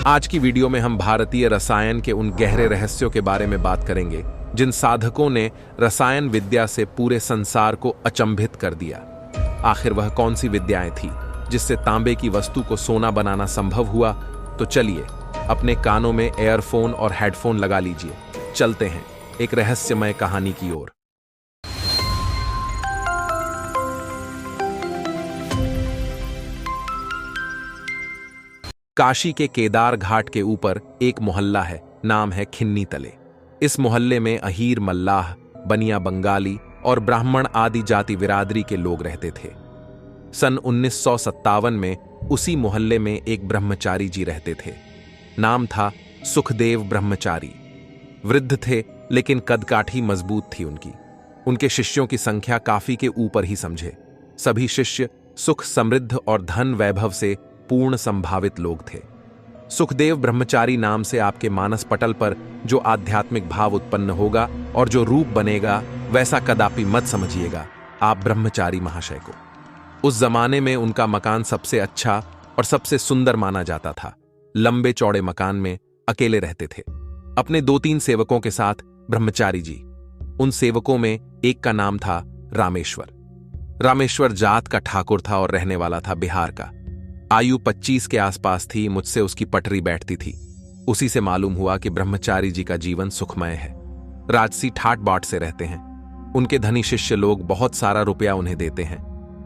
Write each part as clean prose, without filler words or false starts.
आज की वीडियो में हम भारतीय रसायन के उन गहरे रहस्यों के बारे में बात करेंगे जिन साधकों ने रसायन विद्या से पूरे संसार को अचंभित कर दिया। आखिर वह कौन सी विद्याएं थी जिससे तांबे की वस्तु को सोना बनाना संभव हुआ? तो चलिए अपने कानों में एयरफोन और हेडफोन लगा लीजिए, चलते हैं एक रहस्यमय कहानी की ओर। काशी के केदार घाट के ऊपर एक मोहल्ला है, नाम है खिन्नी तले। इस मोहल्ले में अहीर मल्लाह, बनिया बंगाली और ब्राह्मण आदि जाति बिरादरी के लोग रहते थे। सन 1957 में उसी मोहल्ले में एक ब्रह्मचारी जी रहते थे। नाम था सुखदेव ब्रह्मचारी। वृद्ध थे लेकिन कदकाठी मजबूत थी उनकी। उनके शिष्यों की संख्या काफी के ऊपर ही समझे। सभी शिष्य सुख, समृद्ध और धन वैभव से पूर्ण संभावित लोग थे। सुखदेव ब्रह्मचारी नाम से आपके मानस पटल पर जो आध्यात्मिक भाव उत्पन्न होगा और जो रूप बनेगा, वैसा कदापि मत समझिएगा आप ब्रह्मचारी महाशय को। उस जमाने में उनका मकान सबसे अच्छा और सबसे सुंदर माना जाता था। लंबे चौड़े मकान में अकेले रहते थे, अपने 2-3 सेवकों के साथ ब्रह्मचारी जी। उन सेवकों में एक का नाम था रामेश्वर। रामेश्वर जात का ठाकुर था और रहने वाला था बिहार का। आयु 25 के आसपास थी। मुझसे उसकी पटरी बैठती थी। उसी से मालूम हुआ कि ब्रह्मचारी जी का जीवन सुखमय है। राजसी ठाट बाट से रहते हैं। उनके धनी शिष्य लोग बहुत सारा रुपया उन्हें देते हैं।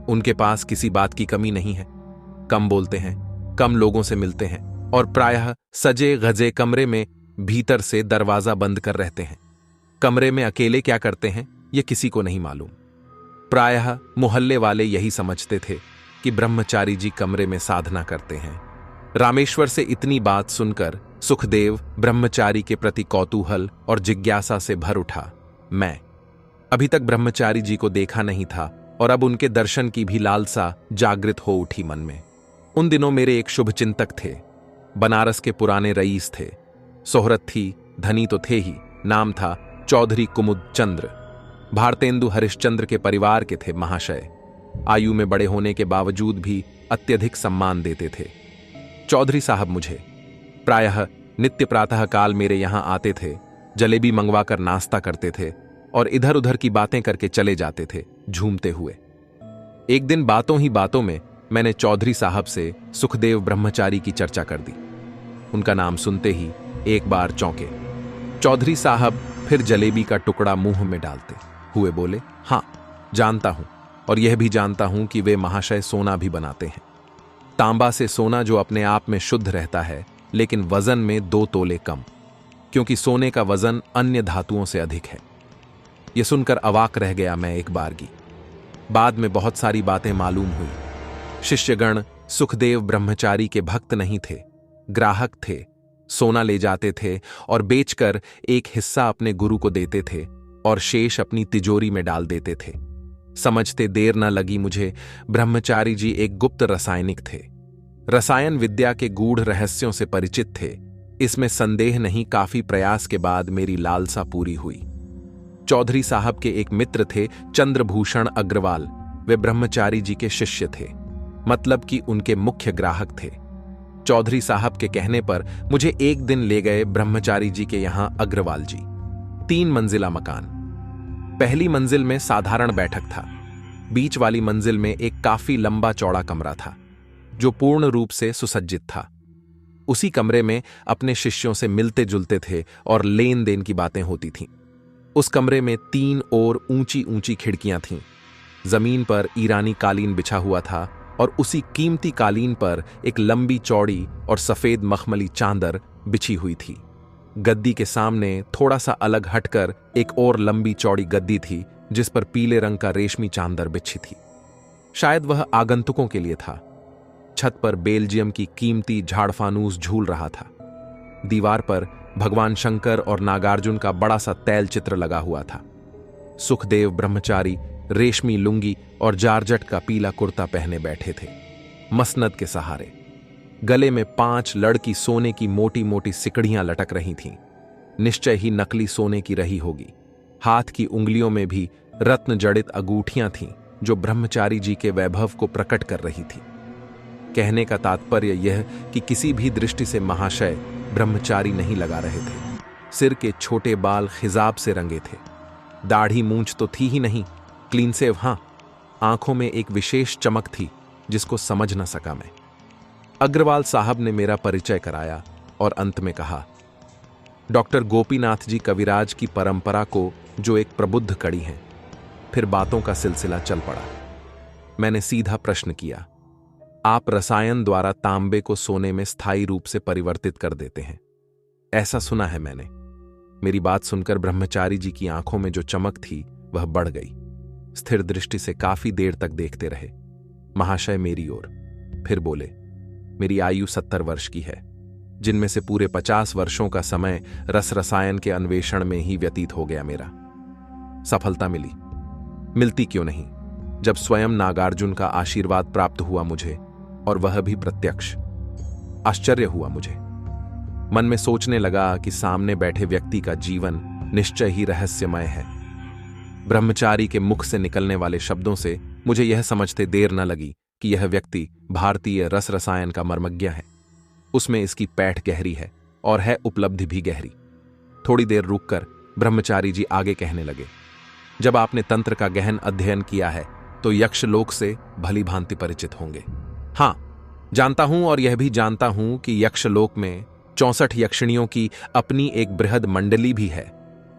उनके पास किसी बात की कमी नहीं है। कम बोलते हैं, कम लोगों से मिलते हैं और प्रायः सजे गजे कमरे में भीतर से दरवाजा बंद कर रहते हैं। कमरे में अकेले क्या करते हैं ये किसी को नहीं मालूम। प्रायः मोहल्ले वाले यही समझते थे कि ब्रह्मचारी जी कमरे में साधना करते हैं। रामेश्वर से इतनी बात सुनकर सुखदेव ब्रह्मचारी के प्रति कौतूहल और जिज्ञासा से भर उठा। मैं अभी तक ब्रह्मचारी जी को देखा नहीं था और अब उनके दर्शन की भी लालसा जागृत हो उठी मन में। उन दिनों मेरे एक शुभचिंतक थे। बनारस के पुराने रईस थे। शोहरत थी, धनी तो थे ही। नाम था चौधरी कुमुद चंद्र। भारतेंदु हरिश्चंद्र के परिवार के थे महाशय। आयु में बड़े होने के बावजूद भी अत्यधिक सम्मान देते थे। चौधरी साहब मुझे प्रायः नित्य प्रातः काल मेरे यहां आते थे, जलेबी मंगवाकर नाश्ता करते थे और इधर उधर की बातें करके चले जाते थे झूमते हुए। एक दिन बातों ही बातों में मैंने चौधरी साहब से सुखदेव ब्रह्मचारी की चर्चा कर दी। उनका नाम सुनते ही एक बार चौंके। चौधरी साहब फिर जलेबी का टुकड़ा मुंह में डालते हुए बोले, हां जानता हूं, और यह भी जानता हूं कि वे महाशय सोना भी बनाते हैं। तांबा से सोना जो अपने आप में शुद्ध रहता है, लेकिन वजन में 2 तोले कम, क्योंकि सोने का वजन अन्य धातुओं से अधिक है। यह सुनकर अवाक रह गया मैं एक बारगी। बाद में बहुत सारी बातें मालूम हुई। शिष्यगण सुखदेव ब्रह्मचारी के भक्त नहीं थे, ग्राहक थे। सोना ले जाते थे और बेचकर एक हिस्सा अपने गुरु को देते थे और शेष अपनी तिजोरी में डाल देते थे। समझते देर न लगी मुझे, ब्रह्मचारी जी एक गुप्त रसायनिक थे। रसायन विद्या के गूढ़ रहस्यों से परिचित थे। इसमें संदेह नहीं, काफी प्रयास के बाद मेरी लालसा पूरी हुई। चौधरी साहब के एक मित्र थे चंद्रभूषण अग्रवाल। वे ब्रह्मचारी जी के शिष्य थे, मतलब कि उनके मुख्य ग्राहक थे। चौधरी साहब के कहने पर मुझे एक दिन ले गए ब्रह्मचारी जी के यहां अग्रवाल जी। 3 मंजिला मकान। पहली मंजिल में साधारण बैठक था। बीच वाली मंजिल में एक काफी लंबा चौड़ा कमरा था जो पूर्ण रूप से सुसज्जित था। उसी कमरे में अपने शिष्यों से मिलते जुलते थे और लेन देन की बातें होती थीं। उस कमरे में 3 और ऊंची ऊंची खिड़कियां थीं। जमीन पर ईरानी कालीन बिछा हुआ था और उसी कीमती कालीन पर एक लंबी चौड़ी और सफेद मखमली चादर बिछी हुई थी। गद्दी के सामने थोड़ा सा अलग हटकर एक और लंबी चौड़ी गद्दी थी जिस पर पीले रंग का रेशमी चादर बिछी थी। शायद वह आगंतुकों के लिए था। छत पर बेल्जियम की कीमती झाड़फानूस झूल रहा था। दीवार पर भगवान शंकर और नागार्जुन का बड़ा सा तैल चित्र लगा हुआ था। सुखदेव ब्रह्मचारी रेशमी लुंगी और जारजट का पीला कुर्ता पहने बैठे थे, मसनद के सहारे। गले में 5 लड़की सोने की मोटी मोटी सिकड़ियां लटक रही थीं। निश्चय ही नकली सोने की रही होगी। हाथ की उंगलियों में भी रत्न जड़ित अंगूठियां थीं जो ब्रह्मचारी जी के वैभव को प्रकट कर रही थी। कहने का तात्पर्य यह कि किसी भी दृष्टि से महाशय ब्रह्मचारी नहीं लगा रहे थे। सिर के छोटे बाल खिजाब से रंगे थे। दाढ़ी मूंछ तो थी ही नहीं, क्लीन सेव हाँ। आंखों में एक विशेष चमक थी जिसको समझ न सका मैं। अग्रवाल साहब ने मेरा परिचय कराया और अंत में कहा, डॉक्टर गोपीनाथ जी कविराज की परंपरा को जो एक प्रबुद्ध कड़ी हैं। फिर बातों का सिलसिला चल पड़ा। मैंने सीधा प्रश्न किया, आप रसायन द्वारा तांबे को सोने में स्थायी रूप से परिवर्तित कर देते हैं, ऐसा सुना है मैंने। मेरी बात सुनकर ब्रह्मचारी जी की आंखों में जो चमक थी वह बढ़ गई। स्थिर दृष्टि से काफी देर तक देखते रहे महाशय मेरी ओर। फिर बोले, मेरी आयु 70 वर्ष की है, जिनमें से पूरे 50 वर्षों का समय रस रसायन के अन्वेषण में ही व्यतीत हो गया मेरा। सफलता मिलती क्यों नहीं, जब स्वयं नागार्जुन का आशीर्वाद प्राप्त हुआ मुझे, और वह भी प्रत्यक्ष। आश्चर्य हुआ मुझे। मन में सोचने लगा कि सामने बैठे व्यक्ति का जीवन निश्चय ही रहस्यमय है। ब्रह्मचारी के मुख से निकलने वाले शब्दों से मुझे यह समझते देर न लगी कि यह व्यक्ति भारतीय रस रसायन का मर्मज्ञ है। उसमें इसकी पैठ गहरी है और है उपलब्धि भी गहरी। थोड़ी देर रुककर ब्रह्मचारी जी आगे कहने लगे, जब आपने तंत्र का गहन अध्ययन किया है तो यक्षलोक से भली भांति परिचित होंगे। हाँ, जानता हूं, और यह भी जानता हूं कि यक्षलोक में 64 यक्षिणियों की अपनी एक बृहद मंडली भी है,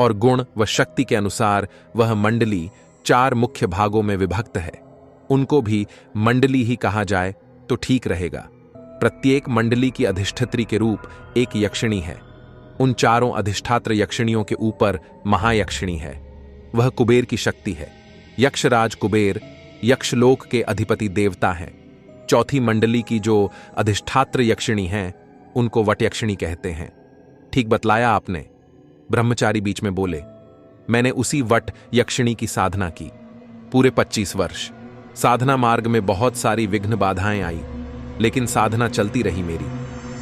और गुण व शक्ति के अनुसार वह मंडली 4 मुख्य भागों में विभक्त है। उनको भी मंडली ही कहा जाए तो ठीक रहेगा। प्रत्येक मंडली की अधिष्ठात्री के रूप एक यक्षिणी है। उन 4 अधिष्ठात्र यक्षिणियों के ऊपर महायक्षिणी है, वह कुबेर की शक्ति है। यक्षराज कुबेर यक्षलोक के अधिपति देवता हैं। चौथी मंडली की जो अधिष्ठात्र यक्षिणी हैं उनको वटयक्षिणी कहते हैं। ठीक बतलाया आपने। ब्रह्मचारी बीच में बोले, मैंने उसी वट यक्षिणी की साधना की पूरे 25 वर्ष। साधना मार्ग में बहुत सारी विघ्न बाधाएं आई, लेकिन साधना चलती रही मेरी।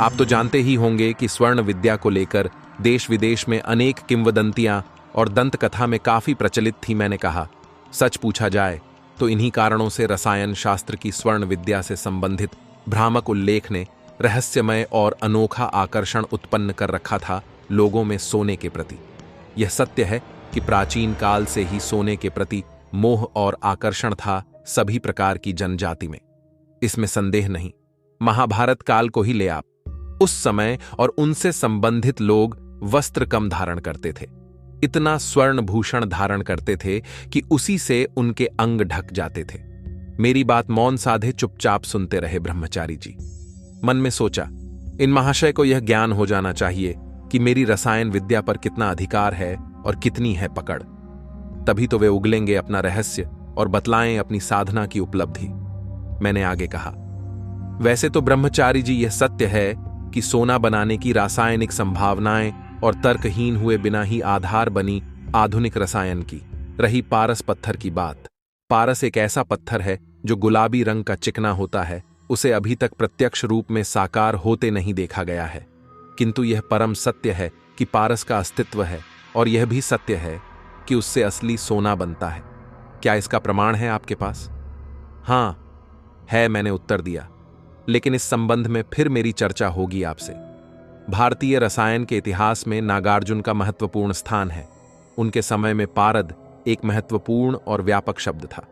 आप तो जानते ही होंगे कि स्वर्ण विद्या को लेकर देश विदेश में अनेक किंवदंतियां और दंत कथा में काफी प्रचलित थी। मैंने कहा, सच पूछा जाए तो इन्हीं कारणों से रसायन शास्त्र की स्वर्ण विद्या से संबंधित भ्रामक उल्लेख ने रहस्यमय और अनोखा आकर्षण उत्पन्न कर रखा था लोगों में सोने के प्रति। यह सत्य है कि प्राचीन काल से ही सोने के प्रति मोह और आकर्षण था सभी प्रकार की जनजाति में, इसमें संदेह नहीं। महाभारत काल को ही ले आप। उस समय और उनसे संबंधित लोग वस्त्र कम धारण करते थे, इतना स्वर्ण भूषण धारण करते थे कि उसी से उनके अंग ढक जाते थे। मेरी बात मौन साधे चुपचाप सुनते रहे ब्रह्मचारी जी। मन में सोचा, इन महाशय को यह ज्ञान हो जाना चाहिए कि मेरी रसायन विद्या पर कितना अधिकार है और कितनी है पकड़। तभी तो वे उगलेंगे अपना रहस्य और बतलाएं अपनी साधना की उपलब्धि। मैंने आगे कहा, वैसे तो ब्रह्मचारी जी यह सत्य है कि सोना बनाने की रासायनिक संभावनाएं और तर्कहीन हुए बिना ही आधार बनी आधुनिक रसायन की। रही पारस पत्थर की बात, पारस एक ऐसा पत्थर है जो गुलाबी रंग का चिकना होता है। उसे अभी तक प्रत्यक्ष रूप में साकार होते नहीं देखा गया है, किंतु यह परम सत्य है कि पारस का अस्तित्व है, और यह भी सत्य है कि उससे असली सोना बनता है। क्या इसका प्रमाण है आपके पास? हाँ है, मैंने उत्तर दिया, लेकिन इस संबंध में फिर मेरी चर्चा होगी आपसे। भारतीय रसायन के इतिहास में नागार्जुन का महत्वपूर्ण स्थान है। उनके समय में पारद एक महत्वपूर्ण और व्यापक शब्द था।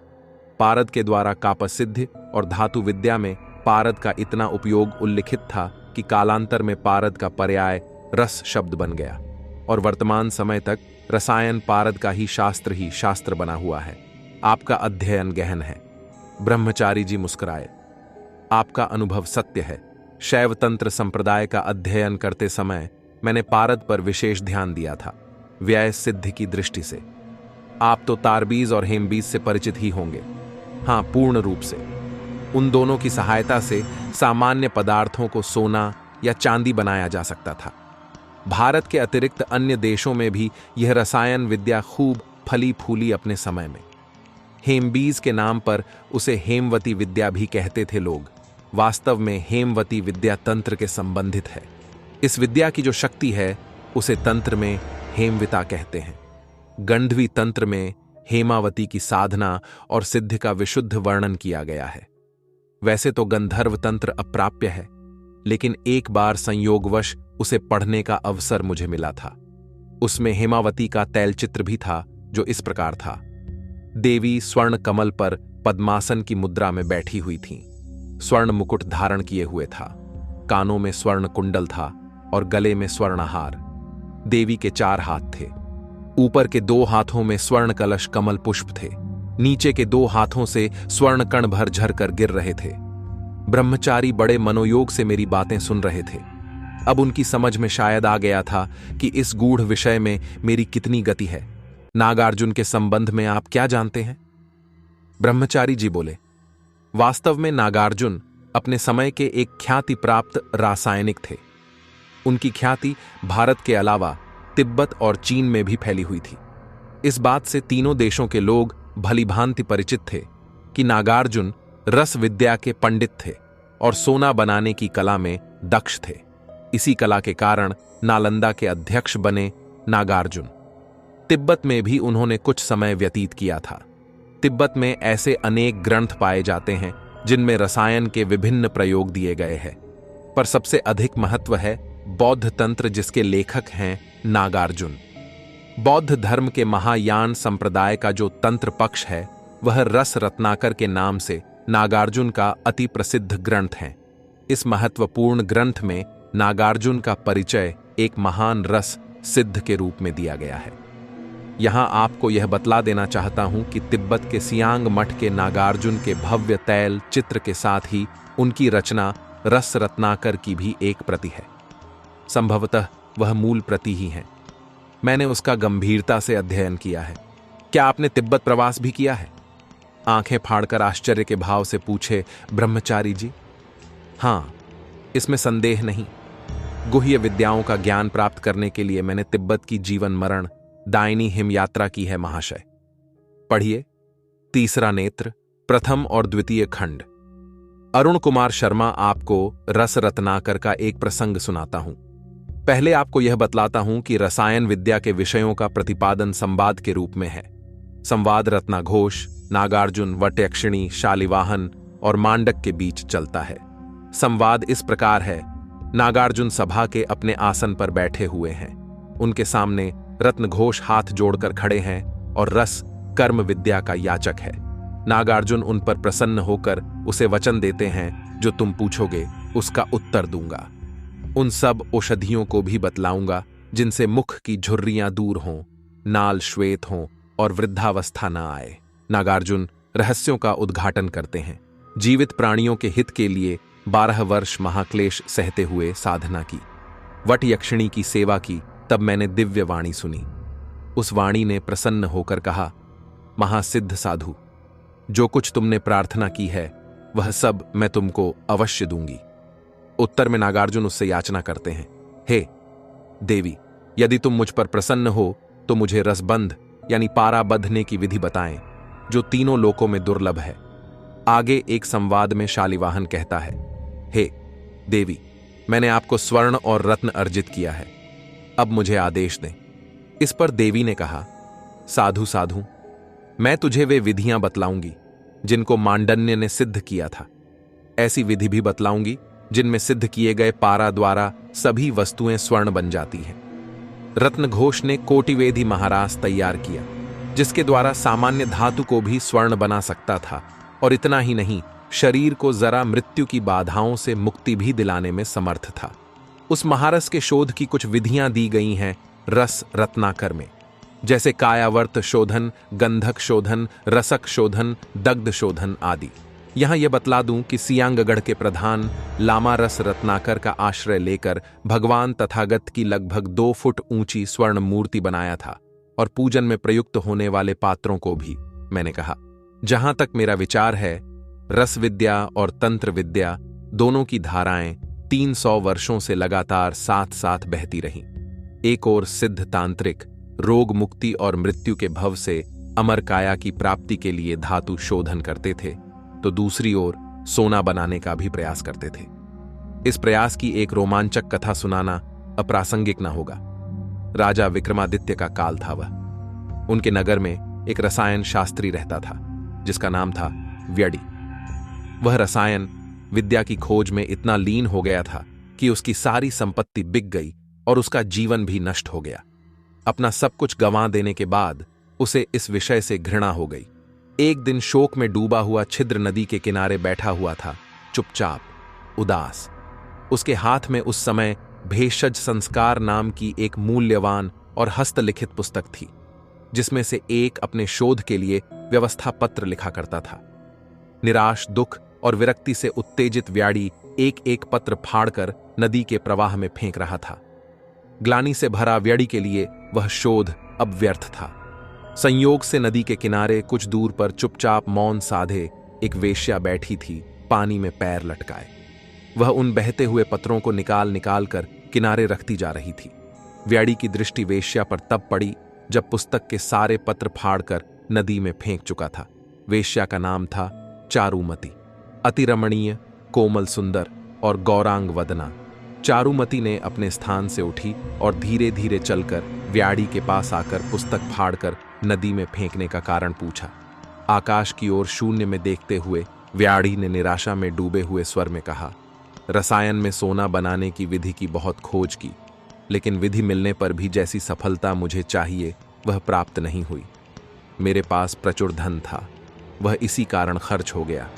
पारद के द्वारा कापसिद्धि और धातु विद्या में पारद का इतना उपयोग उल्लिखित था कि कालांतर में पारद का पर्याय रस शब्द बन गया, और वर्तमान समय तक रसायन पारद का ही शास्त्र बना हुआ है। आपका अध्ययन गहन है। ब्रह्मचारी जी मुस्कुराए। आपका अनुभव सत्य है। शैव तंत्र संप्रदाय का अध्ययन करते समय मैंने पारद पर विशेष ध्यान दिया था, व्यय सिद्धि की दृष्टि से। आप तो तारबीज और हेमबीज से परिचित ही होंगे। हाँ, पूर्ण रूप से। उन दोनों की सहायता से सामान्य पदार्थों को सोना या चांदी बनाया जा सकता था। भारत के अतिरिक्त अन्य देशों में भी यह रसायन विद्या खूब फली फूली अपने समय में। हेमबीज के नाम पर उसे हेमवती विद्या भी कहते थे लोग। वास्तव में हेमवती विद्या तंत्र के संबंधित है। इस विद्या की जो शक्ति है उसे तंत्र में हेमविता कहते हैं। गंधवी तंत्र में हेमावती की साधना और सिद्धि का विशुद्ध वर्णन किया गया है। वैसे तो गंधर्व तंत्र अप्राप्य है, लेकिन एक बार संयोगवश उसे पढ़ने का अवसर मुझे मिला था। उसमें हेमावती का तैलचित्र भी था, जो इस प्रकार था। देवी स्वर्ण कमल पर पद्मासन की मुद्रा में बैठी हुई थीं। स्वर्ण मुकुट धारण किए हुए था, कानों में स्वर्ण कुंडल था और गले में स्वर्णहार। देवी के 4 हाथ थे। ऊपर के 2 हाथों में स्वर्ण कलश कमल पुष्प थे। नीचे के 2 हाथों से स्वर्ण कण भर झरकर गिर रहे थे। ब्रह्मचारी बड़े मनोयोग से मेरी बातें सुन रहे थे। अब उनकी समझ में शायद आ गया था कि इस गूढ़ विषय में मेरी कितनी गति है। नागार्जुन के संबंध में आप क्या जानते हैं? ब्रह्मचारी जी बोले, वास्तव में नागार्जुन अपने समय के एक ख्याति प्राप्त रासायनिक थे। उनकी ख्याति भारत के अलावा तिब्बत और चीन में भी फैली हुई थी। इस बात से तीनों देशों के लोग भलीभांति परिचित थे कि नागार्जुन रस विद्या के पंडित थे और सोना बनाने की कला में दक्ष थे। इसी कला के कारण नालंदा के अध्यक्ष बने नागार्जुन। तिब्बत में भी उन्होंने कुछ समय व्यतीत किया था। तिब्बत में ऐसे अनेक ग्रंथ पाए जाते हैं जिनमें रसायन के विभिन्न प्रयोग दिए गए हैं, पर सबसे अधिक महत्व है बौद्ध तंत्र, जिसके लेखक हैं नागार्जुन। बौद्ध धर्म के महायान संप्रदाय का जो तंत्र पक्ष है, वह रस रत्नाकर के नाम से नागार्जुन का अति प्रसिद्ध ग्रंथ है। इस महत्वपूर्ण ग्रंथ में नागार्जुन का परिचय एक महान रस सिद्ध के रूप में दिया गया है। यहां आपको यह बतला देना चाहता हूं कि तिब्बत के सियांग मठ के नागार्जुन के भव्य तैल चित्र के साथ ही उनकी रचना रस रत्नाकर की भी एक प्रति है। संभवतः वह मूल प्रति ही है। मैंने उसका गंभीरता से अध्ययन किया है। क्या आपने तिब्बत प्रवास भी किया है? आंखें फाड़कर आश्चर्य के भाव से पूछे ब्रह्मचारी जी। हां, इसमें संदेह नहीं। गुह्य विद्याओं का ज्ञान प्राप्त करने के लिए मैंने तिब्बत की जीवन मरण दायनी हिम यात्रा की है महाशय। पढ़िए तीसरा नेत्र, प्रथम और द्वितीय खंड। अरुण कुमार शर्मा आपको रस रत्नाकर का एक प्रसंग सुनाता हूं। पहले आपको यह बतलाता हूं कि रसायन विद्या के विषयों का प्रतिपादन संवाद के रूप में है। संवाद रत्नाघोष, नागार्जुन, वटयक्षिणी, शालिवाहन और मांडक के बीच चलता है। संवाद इस प्रकार है। नागार्जुन सभा के अपने आसन पर बैठे हुए हैं। उनके सामने रत्नघोष हाथ जोड़कर खड़े हैं और रस कर्म विद्या का याचक है। नागार्जुन उन पर प्रसन्न होकर उसे वचन देते हैं, जो तुम पूछोगे उसका उत्तर दूंगा। उन सब औषधियों को भी बतलाऊंगा जिनसे मुख की झुर्रियां दूर हों, नाल श्वेत हों और वृद्धावस्था न आए। नागार्जुन रहस्यों का उद्घाटन करते हैं। जीवित प्राणियों के हित के लिए 12 वर्ष महाक्लेश सहते हुए साधना की। वट यक्षिणी की सेवा की, तब मैंने दिव्य वाणी सुनी। उस वाणी ने प्रसन्न होकर कहा, महासिद्ध साधु, जो कुछ तुमने प्रार्थना की है वह सब मैं तुमको अवश्य दूंगी। उत्तर में नागार्जुन उससे याचना करते हैं, हे देवी, यदि तुम मुझ पर प्रसन्न हो तो मुझे रसबंध यानी पारा बंधने की विधि बताएं, जो तीनों लोकों में दुर्लभ है। आगे एक संवाद में शालिवाहन कहता है, हे देवी, मैंने आपको स्वर्ण और रत्न अर्जित किया है, अब मुझे आदेश दें। इस पर देवी ने कहा, साधु साधु, मैं तुझे वे विधियां बतलाऊंगी जिनको मांडन्य ने सिद्ध किया था। ऐसी विधि भी बतलाऊंगी जिनमें सिद्ध किए गए पारा द्वारा सभी वस्तुएं स्वर्ण बन जाती हैं। रत्नघोष ने कोटिवेदी महारास तैयार किया, जिसके द्वारा सामान्य धातु को भी स्वर्ण बना सकता था, और इतना ही नहीं, शरीर को जरा मृत्यु की बाधाओं से मुक्ति भी दिलाने में समर्थ था। उस महारस के शोध की कुछ विधियां दी गई हैं रस रत्नाकर में, जैसे कायावर्त शोधन, गंधक शोधन, रसक शोधन, दग्ध शोधन आदि। यहां यह बतला दूं कि सियांगगढ़ के प्रधान लामा रस रत्नाकर का आश्रय लेकर भगवान तथागत की लगभग 2 फुट ऊंची स्वर्ण मूर्ति बनाया था, और पूजन में प्रयुक्त होने वाले पात्रों को भी। मैंने कहा, जहां तक मेरा विचार है, रस विद्या और तंत्र विद्या दोनों की धाराएं 300 वर्षों से लगातार साथ साथ बहती रहीं। एक ओर सिद्ध तांत्रिक रोग मुक्ति और मृत्यु के भव से अमर काया की प्राप्ति के लिए धातु शोधन करते थे, तो दूसरी ओर सोना बनाने का भी प्रयास करते थे। इस प्रयास की एक रोमांचक कथा सुनाना अप्रासंगिक न होगा। राजा विक्रमादित्य का काल था वह। उनके नगर में एक रसायन शास्त्री रहता था, जिसका नाम था व्यडी। वह रसायन विद्या की खोज में इतना लीन हो गया था कि उसकी सारी संपत्ति बिक गई और उसका जीवन भी नष्ट हो गया। अपना सब कुछ गंवा देने के बाद उसे इस विषय से घृणा हो गई। एक दिन शोक में डूबा हुआ छिद्र नदी के किनारे बैठा हुआ था, चुपचाप, उदास। उसके हाथ में उस समय भेषज संस्कार नाम की एक मूल्यवान और हस्तलिखित पुस्तक थी, जिसमें से एक अपने शोध के लिए व्यवस्था पत्र लिखा करता था। निराश, दुख और विरक्ति से उत्तेजित व्याड़ी एक एक पत्र फाड़कर नदी के प्रवाह में फेंक रहा था। ग्लानि से भरा व्याड़ी के लिए वह शोध अब व्यर्थ था। संयोग से नदी के किनारे कुछ दूर पर चुपचाप मौन साधे एक वेश्या बैठी थी, पानी में पैर लटकाए। वह उन बहते हुए पत्रों को निकाल निकाल कर किनारे रखती जा रही थी। व्याड़ी की दृष्टि वेश्या पर तब पड़ी जब पुस्तक के सारे पत्र फाड़कर नदी में फेंक चुका था। वेश्या का नाम था चारुमती। अति रमणीय, कोमल, सुंदर और गौरांग वदना। चारुमती ने अपने स्थान से उठी और धीरे धीरे चलकर व्याड़ी के पास आकर पुस्तक फाड़कर नदी में फेंकने का कारण पूछा। आकाश की ओर शून्य में देखते हुए व्याड़ी ने निराशा में डूबे हुए स्वर में कहा, रसायन में सोना बनाने की विधि की बहुत खोज की, लेकिन विधि मिलने पर भी जैसी सफलता मुझे चाहिए वह प्राप्त नहीं हुई। मेरे पास प्रचुर धन था, वह इसी कारण खर्च हो गया।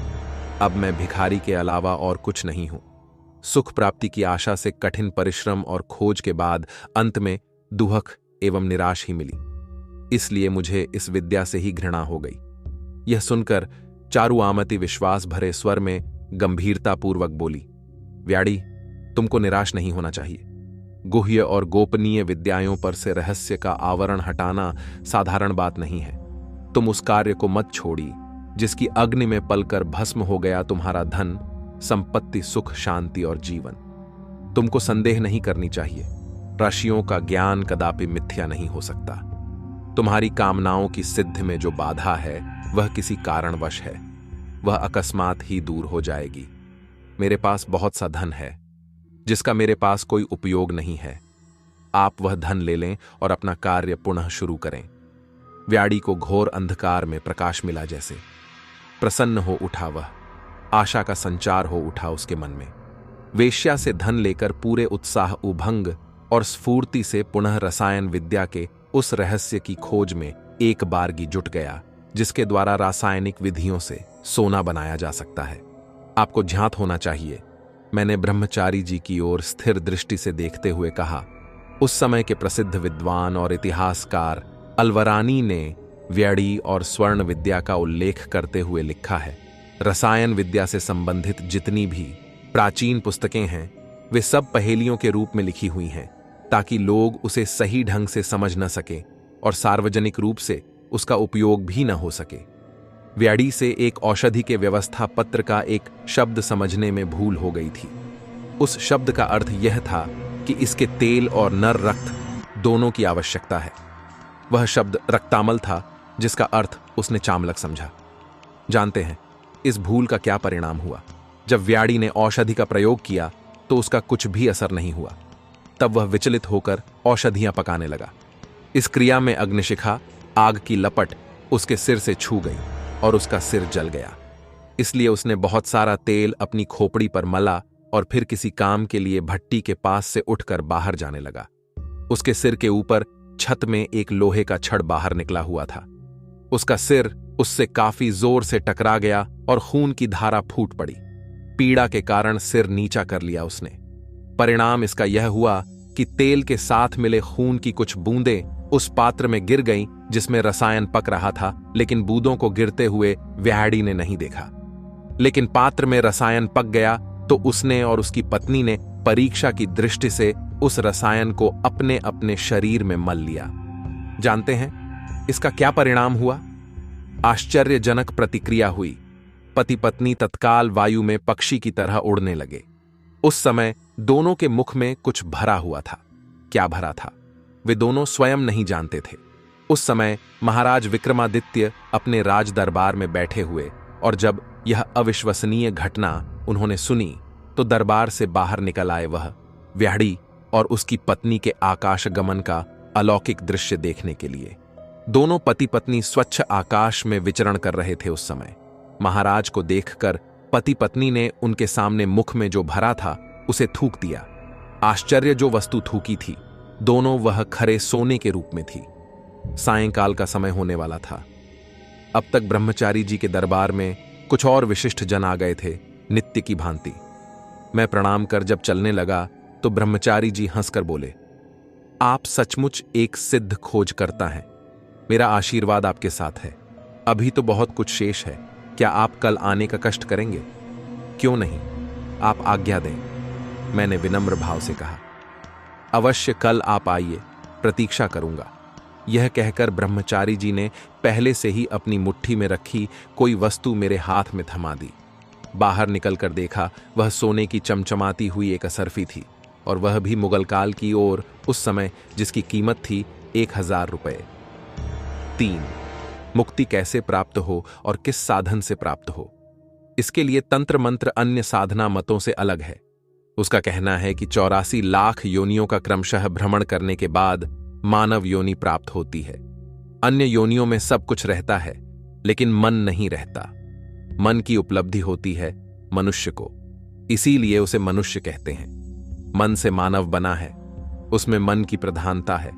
अब मैं भिखारी के अलावा और कुछ नहीं हूं। सुख प्राप्ति की आशा से कठिन परिश्रम और खोज के बाद अंत में दुहक एवं निराश ही मिली। इसलिए मुझे इस विद्या से ही घृणा हो गई। यह सुनकर चारुआमती विश्वास भरे स्वर में गंभीरतापूर्वक बोली, व्याड़ी, तुमको निराश नहीं होना चाहिए। गुह्य और गोपनीय विद्याओं पर से रहस्य का आवरण हटाना साधारण बात नहीं है। तुम उस कार्य को मत छोड़ी जिसकी अग्नि में पलकर भस्म हो गया तुम्हारा धन, संपत्ति, सुख, शांति और जीवन। तुमको संदेह नहीं करनी चाहिए। ऋषियों का ज्ञान कदापि मिथ्या नहीं हो सकता। तुम्हारी कामनाओं की सिद्धि में जो बाधा है वह किसी कारणवश है, वह अकस्मात ही दूर हो जाएगी। मेरे पास बहुत सा धन है जिसका मेरे पास कोई उपयोग नहीं है। आप वह धन ले लें और अपना कार्य पुनः शुरू करें। व्याड़ी को घोर अंधकार में प्रकाश मिला जैसे। प्रसन्न हो उठा वह, आशा का संचार हो उठा उसके मन में। वेश्या से धन लेकर पूरे उत्साह, उभंग और स्फूर्ति से पुनः रसायन विद्या के उस रहस्य की खोज में एक बारगी जुट गया जिसके द्वारा रासायनिक विधियों से सोना बनाया जा सकता है। आपको ज्ञात होना चाहिए, मैंने ब्रह्मचारी जी की ओर स्थिर दृष्टि से देखते हुए कहा। उस समय के प्रसिद्ध विद्वान और इतिहासकार अलवरानी ने व्याड़ी और स्वर्ण विद्या का उल्लेख करते हुए लिखा है, रसायन विद्या से संबंधित जितनी भी प्राचीन पुस्तकें हैं वे सब पहेलियों के रूप में लिखी हुई हैं ताकि लोग उसे सही ढंग से समझ न सके और सार्वजनिक रूप से उसका उपयोग भी न हो सके। व्याड़ी से एक औषधि के व्यवस्था पत्र का एक शब्द समझने में भूल हो गई थी। उस शब्द का अर्थ यह था कि इसके तेल और नर रक्त दोनों की आवश्यकता है। वह शब्द रक्तामल था जिसका अर्थ उसने चामलक समझा। जानते हैं इस भूल का क्या परिणाम हुआ? जब व्याड़ी ने औषधि का प्रयोग किया तो उसका कुछ भी असर नहीं हुआ। तब वह विचलित होकर औषधियां पकाने लगा। इस क्रिया में अग्निशिखा, आग की लपट उसके सिर से छू गई और उसका सिर जल गया। इसलिए उसने बहुत सारा तेल अपनी खोपड़ी पर मला और फिर किसी काम के लिए भट्टी के पास से उठकर बाहर जाने लगा। उसके सिर के ऊपर छत में एक लोहे का छड़ बाहर निकला हुआ था। उसका सिर उससे काफी जोर से टकरा गया और खून की धारा फूट पड़ी। पीड़ा के कारण सिर नीचा कर लिया उसने। परिणाम इसका यह हुआ कि तेल के साथ मिले खून की कुछ बूंदें उस पात्र में गिर गईं जिसमें रसायन पक रहा था, लेकिन बूंदों को गिरते हुए व्याड़ी ने नहीं देखा। लेकिन पात्र में रसायन पक गया तो उसने और उसकी पत्नी ने परीक्षा की दृष्टि से उस रसायन को अपने अपने शरीर में मल लिया। जानते हैं इसका क्या परिणाम हुआ? आश्चर्यजनक प्रतिक्रिया हुई। पति पत्नी तत्काल वायु में पक्षी की तरह उड़ने लगे। उस समय दोनों के मुख में कुछ भरा हुआ था। क्या भरा था वे दोनों स्वयं नहीं जानते थे। उस समय महाराज विक्रमादित्य अपने राज दरबार में बैठे हुए और जब यह अविश्वसनीय घटना उन्होंने सुनी तो दरबार से बाहर निकल आए वह, व्याड़ी और उसकी पत्नी के आकाश गमन का अलौकिक दृश्य देखने के लिए। दोनों पति पत्नी स्वच्छ आकाश में विचरण कर रहे थे। उस समय महाराज को देखकर पति पत्नी ने उनके सामने मुख में जो भरा था उसे थूक दिया। आश्चर्य जो वस्तु थूकी थी, दोनों वह खरे सोने के रूप में थी। सायंकाल का समय होने वाला था। अब तक ब्रह्मचारी जी के दरबार में कुछ और विशिष्ट जन आ गए थे, नित्य की भांति। मैं प्रणाम कर जब चलने लगा तो ब्रह्मचारी जी हंसकर बोले, आप सचमुच एक सिद्ध खोज करता हैं। मेरा आशीर्वाद आपके साथ है। अभी तो बहुत कुछ शेष है। क्या आप कल आने का कष्ट करेंगे? क्यों नहीं, आप आज्ञा दें, मैंने विनम्र भाव से कहा। अवश्य कल आप आइए, प्रतीक्षा करूंगा। यह कहकर ब्रह्मचारी जी ने पहले से ही अपनी मुट्ठी में रखी कोई वस्तु मेरे हाथ में थमा दी। बाहर निकलकर देखा, वह सोने की चमचमाती हुई एक असरफी थी, और वह भी मुगल काल की ओर, उस समय जिसकी कीमत थी 1000 रुपये। 3. मुक्ति कैसे प्राप्त हो और किस साधन से प्राप्त हो? इसके लिए तंत्र मंत्र अन्य साधना मतों से अलग है। उसका कहना है कि 84 लाख योनियों का क्रमशः भ्रमण करने के बाद मानव योनि प्राप्त होती है। अन्य योनियों में सब कुछ रहता है, लेकिन मन नहीं रहता। मन की उपलब्धि होती है मनुष्य को, इसीलिए उसे मनुष्य कहते हैं। मन से मानव बना है, उसमें मन की प्रधानता है।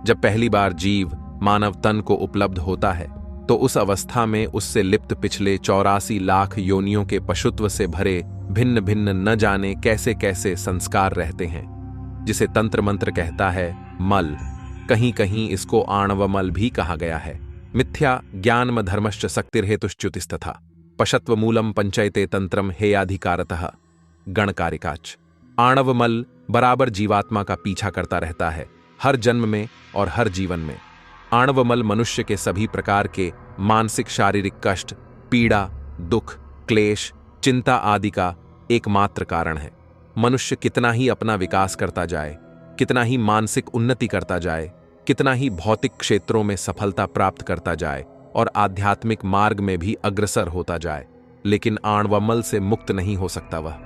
जब पहली बार जीव मानव तन को उपलब्ध होता है तो उस अवस्था में उससे लिप्त पिछले 84 लाख योनियों के पशुत्व से भरे भिन्न भिन्न न जाने कैसे कैसे संस्कार रहते हैं, जिसे तंत्र मंत्र कहता है मल। कहीं कहीं इसको आणवमल भी कहा गया है। मिथ्या ज्ञानम धर्मश्च शक्तिर्हेतुश्च्युतिस्तथा पशत्व मूलम पंचयते तंत्रम हेयाधिकारतः गणकारिकाच। आणवमल बराबर जीवात्मा का पीछा करता रहता है, हर जन्म में और हर जीवन में। आणवमल मनुष्य के सभी प्रकार के मानसिक शारीरिक कष्ट, पीड़ा, दुख, क्लेश, चिंता आदि का एकमात्र कारण है। मनुष्य कितना ही अपना विकास करता जाए, कितना ही मानसिक उन्नति करता जाए, कितना ही भौतिक क्षेत्रों में सफलता प्राप्त करता जाए और आध्यात्मिक मार्ग में भी अग्रसर होता जाए, लेकिन आणवमल से मुक्त नहीं हो सकता। वह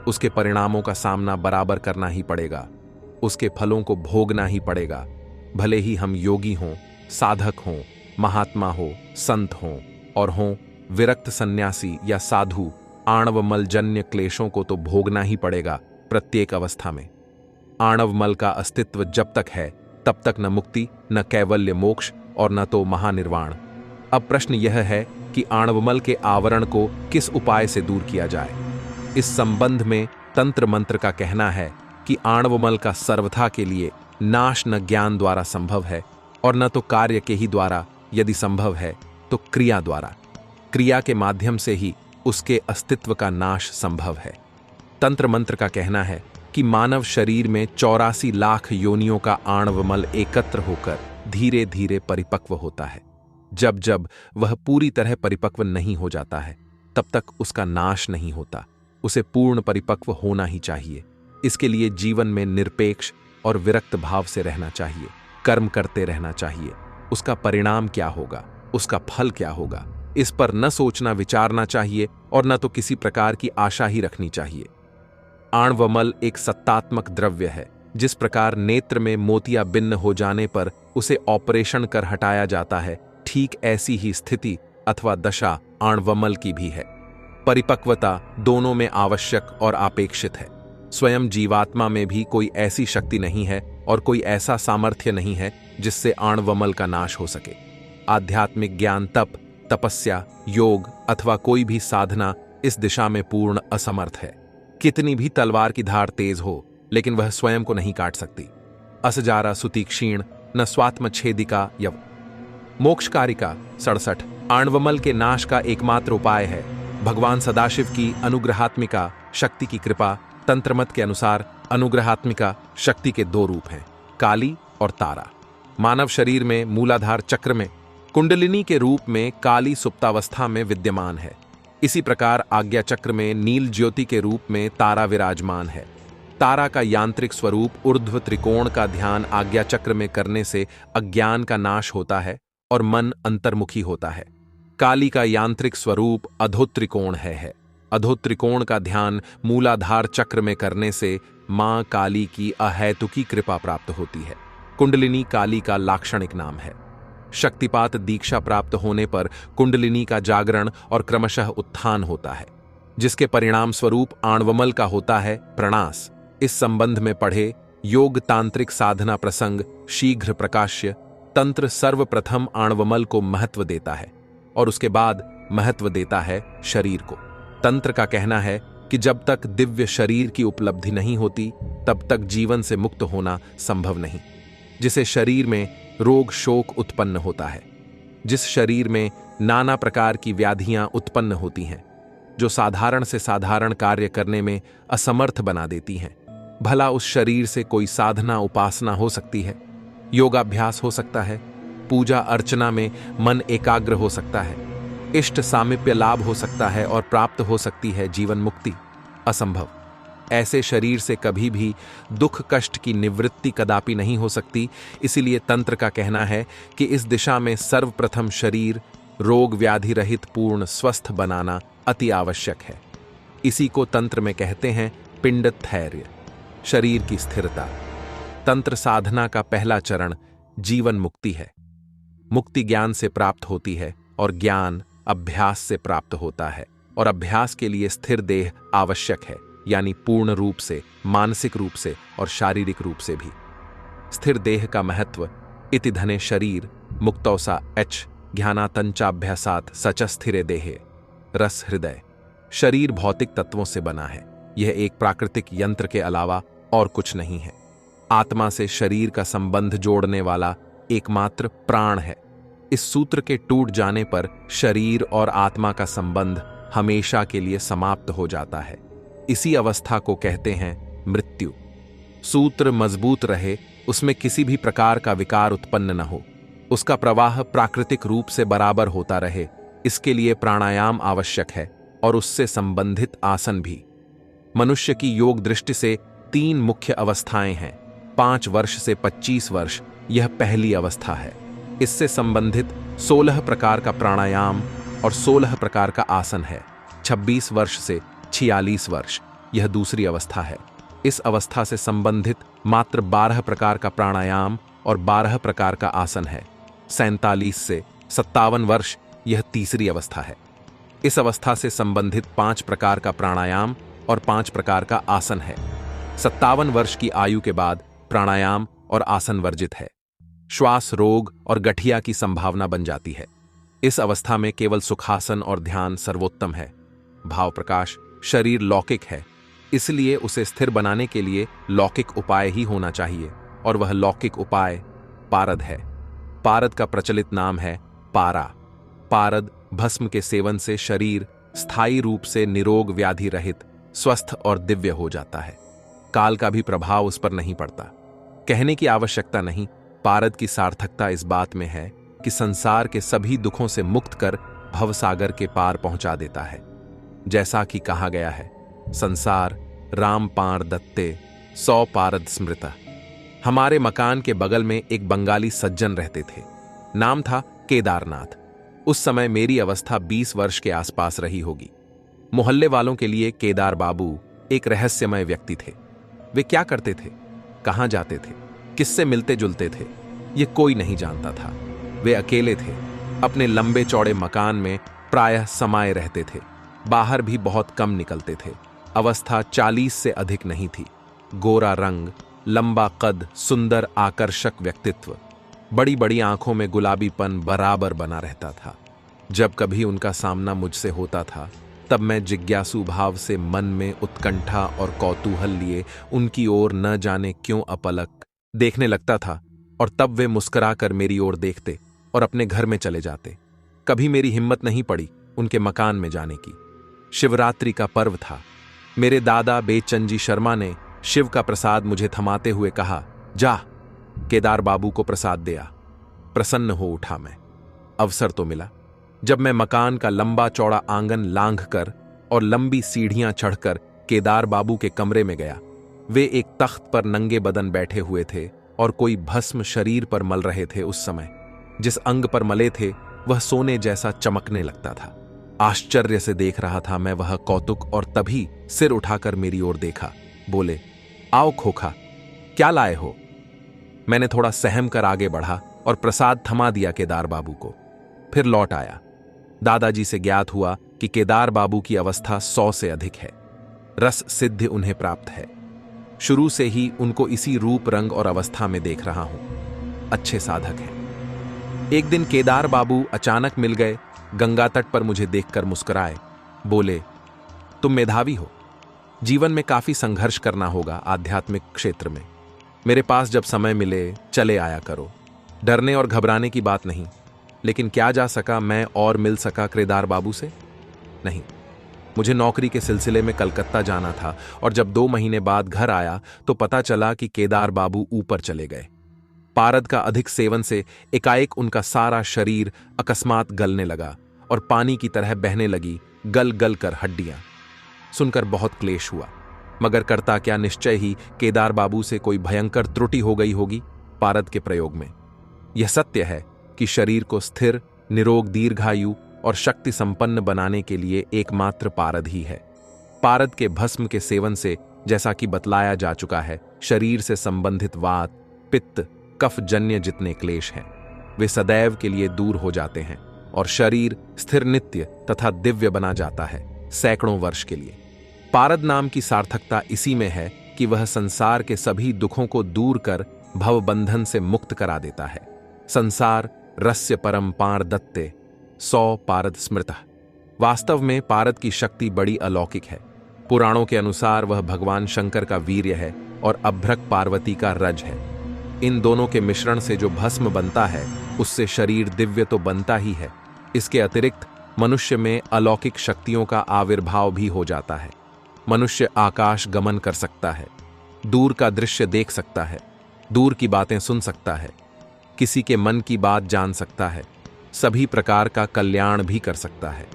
उसके परिणामों का सामना बराबर करना ही पड़ेगा, उसके फलों को भोगना ही पड़ेगा। भले ही हम योगी हों, साधक हों, महात्मा हो, संत हों और हों विरक्त सन्यासी या साधु, आणवमल जन्य क्लेशों को तो भोगना ही पड़ेगा प्रत्येक अवस्था में। आणवमल का अस्तित्व जब तक है तब तक न मुक्ति, न कैवल्य मोक्ष और न तो महानिर्वाण। अब प्रश्न यह है कि आणवमल के आवरण को किस उपाय से दूर किया जाए। इस संबंध में तंत्र मंत्र का कहना है कि आणवमल का सर्वथा के लिए नाश न ज्ञान द्वारा संभव है और न तो कार्य के ही द्वारा, यदि संभव है तो क्रिया द्वारा। क्रिया के माध्यम से ही उसके अस्तित्व का नाश संभव है। तंत्र मंत्र का कहना है कि मानव शरीर में 84 लाख योनियों का आणवमल एकत्र होकर धीरे धीरे परिपक्व होता है। जब जब वह पूरी तरह परिपक्व नहीं हो जाता है तब तक उसका नाश नहीं होता। उसे पूर्ण परिपक्व होना ही चाहिए। इसके लिए जीवन में निरपेक्ष और विरक्त भाव से रहना चाहिए, कर्म करते रहना चाहिए। उसका परिणाम क्या होगा, उसका फल क्या होगा, इस पर न सोचना विचारना चाहिए और न तो किसी प्रकार की आशा ही रखनी चाहिए। आणवमल एक सत्तात्मक द्रव्य है। जिस प्रकार नेत्र में मोतिया भिन्न हो जाने पर उसे ऑपरेशन कर हटाया जाता है, ठीक ऐसी ही स्थिति अथवा दशा आणवमल की भी है। परिपक्वता दोनों में आवश्यक और अपेक्षित है। स्वयं जीवात्मा में भी कोई ऐसी शक्ति नहीं है और कोई ऐसा सामर्थ्य नहीं है जिससे आणवमल का नाश हो सके। आध्यात्मिक ज्ञान, तप, तपस्या, योग अथवा कोई भी साधना इस दिशा में पूर्ण असमर्थ है। कितनी भी तलवार की धार तेज हो, लेकिन वह स्वयं को नहीं काट सकती। असजारा सुति क्षीण न स्वात्म छेदिका यव। मोक्षकारिका 67। आणवमल के नाश का एकमात्र उपाय है भगवान सदाशिव की अनुग्रहात्मिका शक्ति की कृपा। तंत्रमत के अनुसार अनुग्रहात्मिका शक्ति के 2 रूप हैं, काली और तारा। मानव शरीर में मूलाधार चक्र में कुंडलिनी के रूप में काली सुप्तावस्था में विद्यमान है। इसी प्रकार आज्ञा चक्र में नील ज्योति के रूप में तारा विराजमान है। तारा का यांत्रिक स्वरूप ऊर्ध्व त्रिकोण का ध्यान आज्ञा चक्र में करने से अज्ञान का नाश होता है और मन अंतर्मुखी होता है। काली का यांत्रिक स्वरूप अधोत्रिकोण है। अधोत्रिकोण का ध्यान मूलाधार चक्र में करने से मां काली की अहैतुकी कृपा प्राप्त होती है। कुंडलिनी काली का लाक्षणिक नाम है। शक्तिपात दीक्षा प्राप्त होने पर कुंडलिनी का जागरण और क्रमशः उत्थान होता है। जिसके परिणाम स्वरूप आणवमल का होता है प्रणाश। इस संबंध में पढ़े योग तांत्रिक साधना प्रसंग शीघ्र प्रकाश्य। तंत्र सर्वप्रथम आणवमल को महत्व देता है और उसके बाद महत्व देता है शरीर को। तंत्र का कहना है कि जब तक दिव्य शरीर की उपलब्धि नहीं होती तब तक जीवन से मुक्त होना संभव नहीं। जिसे शरीर में रोग शोक उत्पन्न होता है, जिस शरीर में नाना प्रकार की व्याधियां उत्पन्न होती हैं, जो साधारण से साधारण कार्य करने में असमर्थ बना देती हैं, भला उस शरीर से कोई साधना उपासना हो सकती है, योगाभ्यास हो सकता है, पूजा अर्चना में मन एकाग्र हो सकता है, इष्ट सामीप्य लाभ हो सकता है और प्राप्त हो सकती है जीवन मुक्ति? असंभव। ऐसे शरीर से कभी भी दुख कष्ट की निवृत्ति कदापि नहीं हो सकती। इसीलिए तंत्र का कहना है कि इस दिशा में सर्वप्रथम शरीर रोग व्याधि रहित पूर्ण स्वस्थ बनाना अति आवश्यक है। इसी को तंत्र में कहते हैं पिंड धैर्य, शरीर की स्थिरता। तंत्र साधना का पहला चरण जीवन मुक्ति है। मुक्ति ज्ञान से प्राप्त होती है और ज्ञान अभ्यास से प्राप्त होता है और अभ्यास के लिए स्थिर देह आवश्यक है, यानी पूर्ण रूप से, मानसिक रूप से और शारीरिक रूप से भी। स्थिर देह का महत्व इति धने शरीर मुक्तौसा एच ज्ञानातंचाभ्यासात सच स्थिरे देहे रस हृदय। शरीर भौतिक तत्वों से बना है। यह एक प्राकृतिक यंत्र के अलावा और कुछ नहीं है। आत्मा से शरीर का संबंध जोड़ने वाला एकमात्र प्राण है। इस सूत्र के टूट जाने पर शरीर और आत्मा का संबंध हमेशा के लिए समाप्त हो जाता है। इसी अवस्था को कहते हैं मृत्यु। सूत्र मजबूत रहे, उसमें किसी भी प्रकार का विकार उत्पन्न न हो, उसका प्रवाह प्राकृतिक रूप से बराबर होता रहे, इसके लिए प्राणायाम आवश्यक है और उससे संबंधित आसन भी। मनुष्य की योग दृष्टि से 3 मुख्य अवस्थाएं हैं। 5 वर्ष से 25 वर्ष यह पहली अवस्था है। इससे संबंधित 16 प्रकार का प्राणायाम और 16 प्रकार का आसन है। 26 वर्ष से 46 वर्ष यह दूसरी अवस्था है। इस अवस्था से संबंधित मात्र 12 प्रकार का प्राणायाम और 12 प्रकार का आसन है। 47 से 57 वर्ष यह तीसरी अवस्था है। इस अवस्था से संबंधित 5 प्रकार का प्राणायाम और 5 प्रकार का आसन है। 57 वर्ष की आयु के बाद प्राणायाम और आसन वर्जित है। श्वास रोग और गठिया की संभावना बन जाती है। इस अवस्था में केवल सुखासन और ध्यान सर्वोत्तम है। भाव प्रकाश शरीर लौकिक है, इसलिए उसे स्थिर बनाने के लिए लौकिक उपाय ही होना चाहिए और वह लौकिक उपाय पारद है। पारद का प्रचलित नाम है पारा। पारद भस्म के सेवन से शरीर स्थायी रूप से निरोग व्याधि रहित स्वस्थ और दिव्य हो जाता है। काल का भी प्रभाव उस पर नहीं पड़ता। कहने की आवश्यकता नहीं, पारद की सार्थकता इस बात में है कि संसार के सभी दुखों से मुक्त कर भवसागर के पार पहुंचा देता है। जैसा कि कहा गया है, संसार राम पार दत्ते 100 पारद स्मृता। हमारे मकान के बगल में एक बंगाली सज्जन रहते थे। नाम था केदारनाथ। उस समय मेरी अवस्था 20 वर्ष के आसपास रही होगी। मोहल्ले वालों के लिए केदार बाबू एक रहस्यमय व्यक्ति थे। वे क्या करते थे, कहां जाते थे, किससे मिलते जुलते थे, ये कोई नहीं जानता था। वे अकेले थे। अपने लंबे चौड़े मकान में प्रायः समाये रहते थे। बाहर भी बहुत कम निकलते थे। अवस्था 40 से अधिक नहीं थी। गोरा रंग, लंबा कद, सुंदर आकर्षक व्यक्तित्व, बड़ी बड़ी आंखों में गुलाबीपन बराबर बना रहता था। जब कभी उनका सामना मुझसे होता था तब मैं जिज्ञासु भाव से मन में उत्कंठा और कौतूहल लिए उनकी ओर न जाने क्यों अपलक देखने लगता था और तब वे मुस्कुराकर मेरी ओर देखते और अपने घर में चले जाते। कभी मेरी हिम्मत नहीं पड़ी उनके मकान में जाने की। शिवरात्रि का पर्व था। मेरे दादा बेचंजी शर्मा ने शिव का प्रसाद मुझे थमाते हुए कहा, जा केदार बाबू को प्रसाद दिया। प्रसन्न हो उठा मैं। अवसर तो मिला। जब मैं मकान का लंबा चौड़ा आंगन लांघकर और लंबी सीढ़ियां चढ़कर केदार बाबू के कमरे में गया, वे एक तख्त पर नंगे बदन बैठे हुए थे और कोई भस्म शरीर पर मल रहे थे। उस समय जिस अंग पर मले थे वह सोने जैसा चमकने लगता था। आश्चर्य से देख रहा था मैं वह कौतुक और तभी सिर उठाकर मेरी ओर देखा। बोले, आओ खोखा, क्या लाए हो? मैंने थोड़ा सहम कर आगे बढ़ा और प्रसाद थमा दिया केदार बाबू को। फिर लौट आया। दादाजी से ज्ञात हुआ कि केदार बाबू की अवस्था 100 से अधिक है। रस सिद्धि उन्हें प्राप्त है। शुरू से ही उनको इसी रूप, रंग और अवस्था में देख रहा हूं। अच्छे साधक हैं। एक दिन केदार बाबू अचानक मिल गए। गंगा तट पर मुझे देखकर मुस्कुराए, बोले, तुम मेधावी हो, जीवन में काफी संघर्ष करना होगा आध्यात्मिक क्षेत्र में। मेरे पास जब समय मिले चले आया करो। डरने और घबराने की बात नहीं। लेकिन क्या जा सका मैं और मिल सका केदार बाबू से? नहीं। मुझे नौकरी के सिलसिले में कलकत्ता जाना था और जब 2 महीने बाद घर आया तो पता चला कि केदार बाबू ऊपर चले गए। पारद का अधिक सेवन से एकाएक उनका सारा शरीर अकस्मात गलने लगा और पानी की तरह बहने लगी गल गल कर हड्डियां। सुनकर बहुत क्लेश हुआ, मगर करता क्या, निश्चय ही केदार बाबू से कोई भयंकर त्रुटि हो गई होगी पारद के प्रयोग में। यह सत्य है कि शरीर को स्थिर, निरोग, दीर्घायु और शक्ति संपन्न बनाने के लिए एकमात्र पारद ही है। पारद के भस्म के सेवन से, जैसा कि बतलाया जा चुका है, शरीर से संबंधित वात, पित्त, कफ जन्य जितने क्लेश हैं वे सदैव के लिए दूर हो जाते हैं और शरीर स्थिर, नित्य तथा दिव्य बना जाता है सैकड़ों वर्ष के लिए। पारद नाम की सार्थकता इसी में है कि वह संसार के सभी दुखों को दूर कर भवबंधन से मुक्त करा देता है। संसार रस्य परम पार दत्ते 100 पारद स्मृतः। वास्तव में पारद की शक्ति बड़ी अलौकिक है। पुराणों के अनुसार वह भगवान शंकर का वीर्य है और अभ्रक पार्वती का रज है। इन दोनों के मिश्रण से जो भस्म बनता है उससे शरीर दिव्य तो बनता ही है, इसके अतिरिक्त मनुष्य में अलौकिक शक्तियों का आविर्भाव भी हो जाता है। मनुष्य आकाश गमन कर सकता है, दूर का दृश्य देख सकता है, दूर की बातें सुन सकता है, किसी के मन की बात जान सकता है, सभी प्रकार का कल्याण भी कर सकता है।